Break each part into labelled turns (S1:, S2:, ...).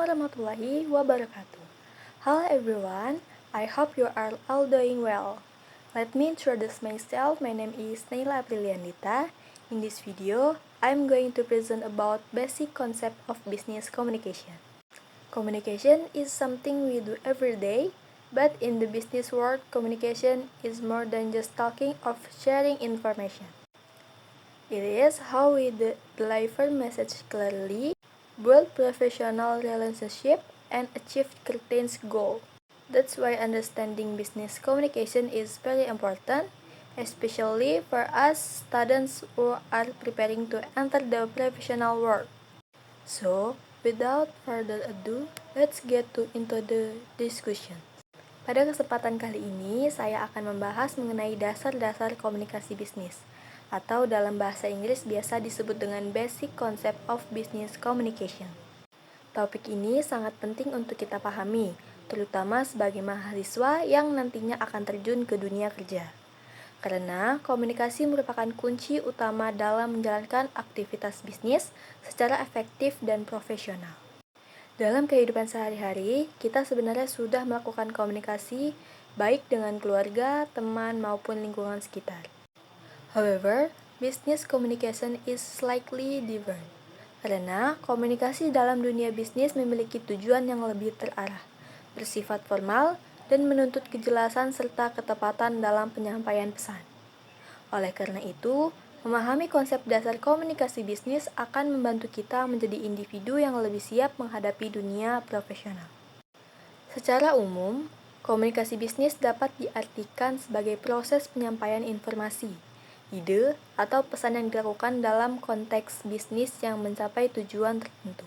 S1: warahmatullahi wabarakatuh. Hello everyone, I hope you are all doing well. Let me introduce myself. My name is Naila Aprilianita. In this video, I'm going to present about basic concept of business communication. Communication is something we do every day, but in the business world, communication is more than just talking or sharing information. It is how we deliver message clearly, build professional relationship, and achieve certain goal. That's why understanding business communication is very important, especially for us students who are preparing to enter the professional world. So, without further ado, let's get into the discussion. Pada kesempatan kali ini, saya akan membahas mengenai dasar-dasar komunikasi bisnis, atau dalam bahasa Inggris biasa disebut dengan Basic Concept of Business Communication. Topik ini sangat penting untuk kita pahami, terutama sebagai mahasiswa yang nantinya akan terjun ke dunia kerja. Karena komunikasi merupakan kunci utama dalam menjalankan aktivitas bisnis secara efektif dan profesional. Dalam kehidupan sehari-hari, kita sebenarnya sudah melakukan komunikasi baik dengan keluarga, teman, maupun lingkungan sekitar. However, business communication is slightly different. Karena komunikasi dalam dunia bisnis memiliki tujuan yang lebih terarah, bersifat formal, dan menuntut kejelasan serta ketepatan dalam penyampaian pesan. Oleh karena itu, memahami konsep dasar komunikasi bisnis akan membantu kita menjadi individu yang lebih siap menghadapi dunia profesional. Secara umum, komunikasi bisnis dapat diartikan sebagai proses penyampaian informasi, ide, atau pesan yang dilakukan dalam konteks bisnis yang mencapai tujuan tertentu.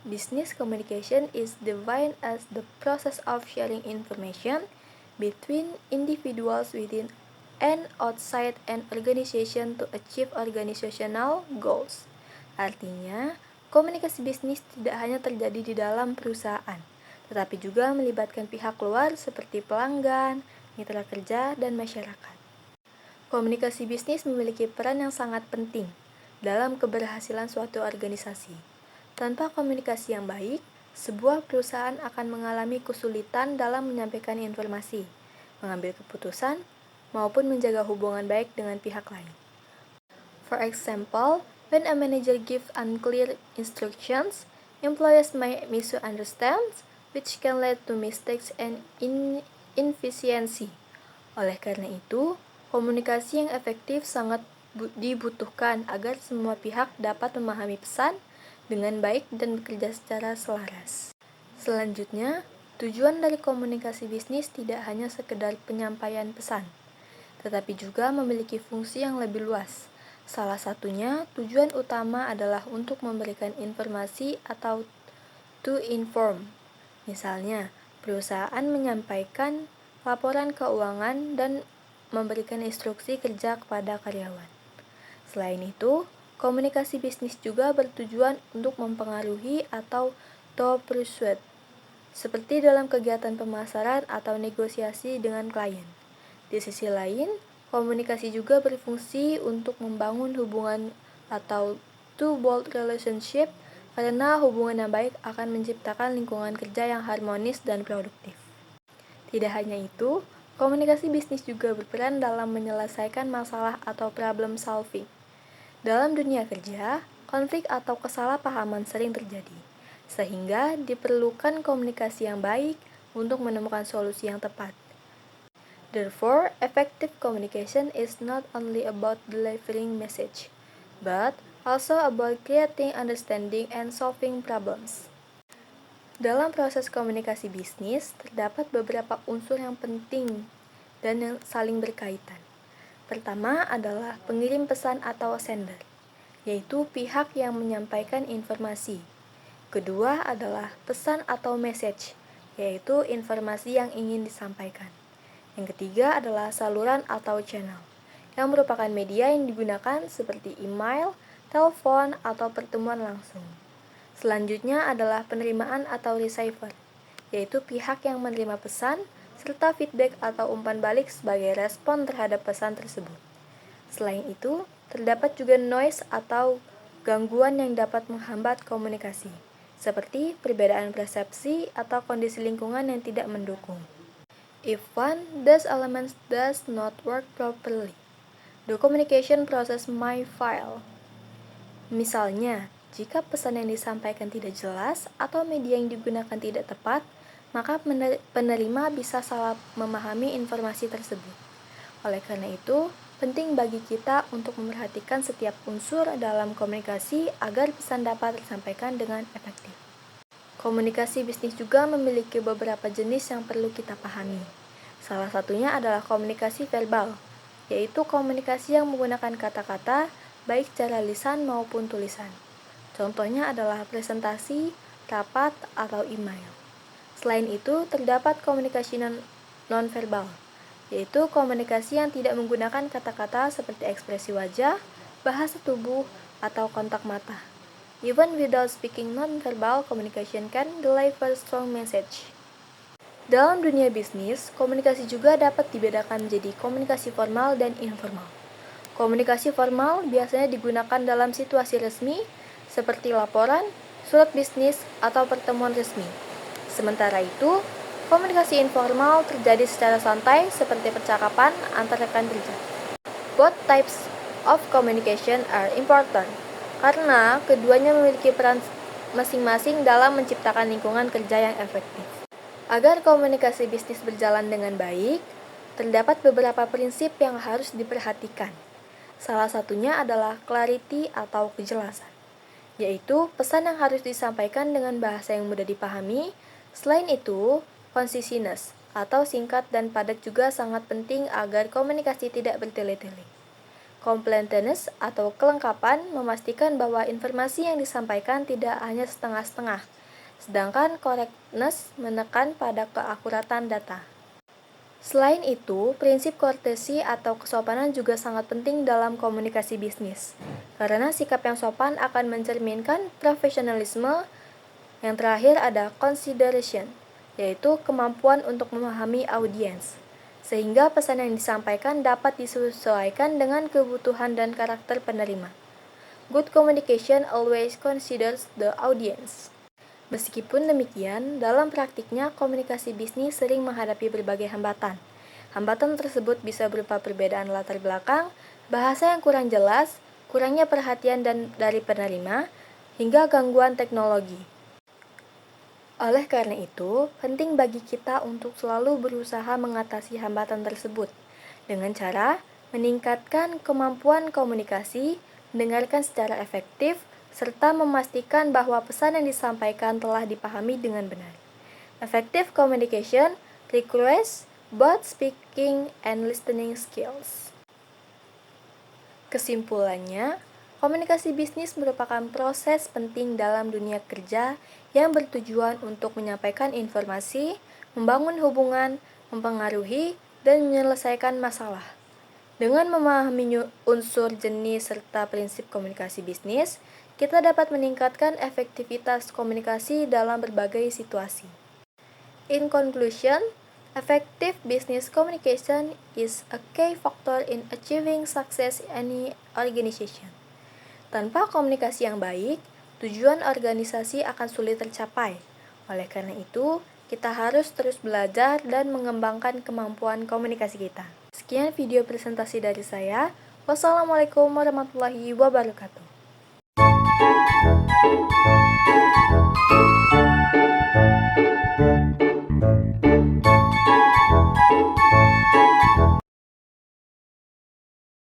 S1: Business communication is defined as the process of sharing information between individuals within and outside an organization to achieve organizational goals. Artinya, komunikasi bisnis tidak hanya terjadi di dalam perusahaan, tetapi juga melibatkan pihak luar seperti pelanggan, mitra kerja, dan masyarakat. Komunikasi bisnis memiliki peran yang sangat penting dalam keberhasilan suatu organisasi. Tanpa komunikasi yang baik, sebuah perusahaan akan mengalami kesulitan dalam menyampaikan informasi, mengambil keputusan, maupun menjaga hubungan baik dengan pihak lain. For example, when a manager gives unclear instructions, employees may misunderstand, which can lead to mistakes and inefficiency. Oleh karena itu, komunikasi yang efektif sangat dibutuhkan agar semua pihak dapat memahami pesan dengan baik dan bekerja secara selaras. Selanjutnya, tujuan dari komunikasi bisnis tidak hanya sekedar penyampaian pesan, tetapi juga memiliki fungsi yang lebih luas. Salah satunya, tujuan utama adalah untuk memberikan informasi atau to inform. Misalnya, perusahaan menyampaikan laporan keuangan dan memberikan instruksi kerja kepada karyawan. Selain itu, komunikasi bisnis juga bertujuan untuk mempengaruhi atau to persuade, seperti dalam kegiatan pemasaran atau negosiasi dengan klien. Di sisi lain, komunikasi juga berfungsi untuk membangun hubungan atau to build relationship, karena hubungan yang baik akan menciptakan lingkungan kerja yang harmonis dan produktif. Tidak hanya itu, komunikasi bisnis juga berperan dalam menyelesaikan masalah atau problem solving. Dalam dunia kerja, konflik atau kesalahpahaman sering terjadi, sehingga diperlukan komunikasi yang baik untuk menemukan solusi yang tepat. Therefore, effective communication is not only about delivering message, but also about creating understanding and solving problems. Dalam proses komunikasi bisnis, terdapat beberapa unsur yang penting dan yang saling berkaitan. Pertama adalah pengirim pesan atau sender, yaitu pihak yang menyampaikan informasi. Kedua adalah pesan atau message, yaitu informasi yang ingin disampaikan. Yang ketiga adalah saluran atau channel, yang merupakan media yang digunakan seperti email, telepon, atau pertemuan langsung. Selanjutnya adalah penerimaan atau receiver, yaitu pihak yang menerima pesan, serta feedback atau umpan balik sebagai respon terhadap pesan tersebut. Selain itu, terdapat juga noise atau gangguan yang dapat menghambat komunikasi, seperti perbedaan persepsi atau kondisi lingkungan yang tidak mendukung. If one those elements does not work properly, the communication process might fail. Misalnya, jika pesan yang disampaikan tidak jelas atau media yang digunakan tidak tepat, maka penerima bisa salah memahami informasi tersebut. Oleh karena itu, penting bagi kita untuk memperhatikan setiap unsur dalam komunikasi agar pesan dapat tersampaikan dengan efektif. Komunikasi bisnis juga memiliki beberapa jenis yang perlu kita pahami. Salah satunya adalah komunikasi verbal, yaitu komunikasi yang menggunakan kata-kata, baik secara lisan maupun tulisan. Contohnya adalah presentasi, rapat, atau email. Selain itu, terdapat komunikasi non-verbal, yaitu komunikasi yang tidak menggunakan kata-kata seperti ekspresi wajah, bahasa tubuh, atau kontak mata. Even without speaking, non-verbal communication can deliver strong message. Dalam dunia bisnis, komunikasi juga dapat dibedakan menjadi komunikasi formal dan informal. Komunikasi formal biasanya digunakan dalam situasi resmi, seperti laporan, surat bisnis, atau pertemuan resmi. Sementara itu, komunikasi informal terjadi secara santai, seperti percakapan antar rekan kerja. Both types of communication are important, karena keduanya memiliki peran masing-masing dalam menciptakan lingkungan kerja yang efektif. Agar komunikasi bisnis berjalan dengan baik, terdapat beberapa prinsip yang harus diperhatikan. Salah satunya adalah clarity atau kejelasan, yaitu pesan yang harus disampaikan dengan bahasa yang mudah dipahami. Selain itu, conciseness atau singkat dan padat juga sangat penting agar komunikasi tidak bertele-tele. Completeness atau kelengkapan memastikan bahwa informasi yang disampaikan tidak hanya setengah-setengah, sedangkan correctness menekan pada keakuratan data. Selain itu, prinsip courtesy atau kesopanan juga sangat penting dalam komunikasi bisnis, karena sikap yang sopan akan mencerminkan profesionalisme. Yang terakhir ada consideration, yaitu kemampuan untuk memahami audiens, sehingga pesan yang disampaikan dapat disesuaikan dengan kebutuhan dan karakter penerima. Good communication always considers the audience. Meskipun demikian, dalam praktiknya komunikasi bisnis sering menghadapi berbagai hambatan. Hambatan tersebut bisa berupa perbedaan latar belakang, bahasa yang kurang jelas, kurangnya perhatian dari penerima, hingga gangguan teknologi. Oleh karena itu, penting bagi kita untuk selalu berusaha mengatasi hambatan tersebut dengan cara meningkatkan kemampuan komunikasi, mendengarkan secara efektif, serta memastikan bahwa pesan yang disampaikan telah dipahami dengan benar. Effective communication requires both speaking and listening skills. Kesimpulannya, komunikasi bisnis merupakan proses penting dalam dunia kerja yang bertujuan untuk menyampaikan informasi, membangun hubungan, mempengaruhi, dan menyelesaikan masalah. Dengan memahami unsur jenis serta prinsip komunikasi bisnis, kita dapat meningkatkan efektivitas komunikasi dalam berbagai situasi. In conclusion, effective business communication is a key factor in achieving success in any organization. Tanpa komunikasi yang baik, tujuan organisasi akan sulit tercapai. Oleh karena itu, kita harus terus belajar dan mengembangkan kemampuan komunikasi kita. Sekian video presentasi dari saya. Wassalamualaikum warahmatullahi wabarakatuh.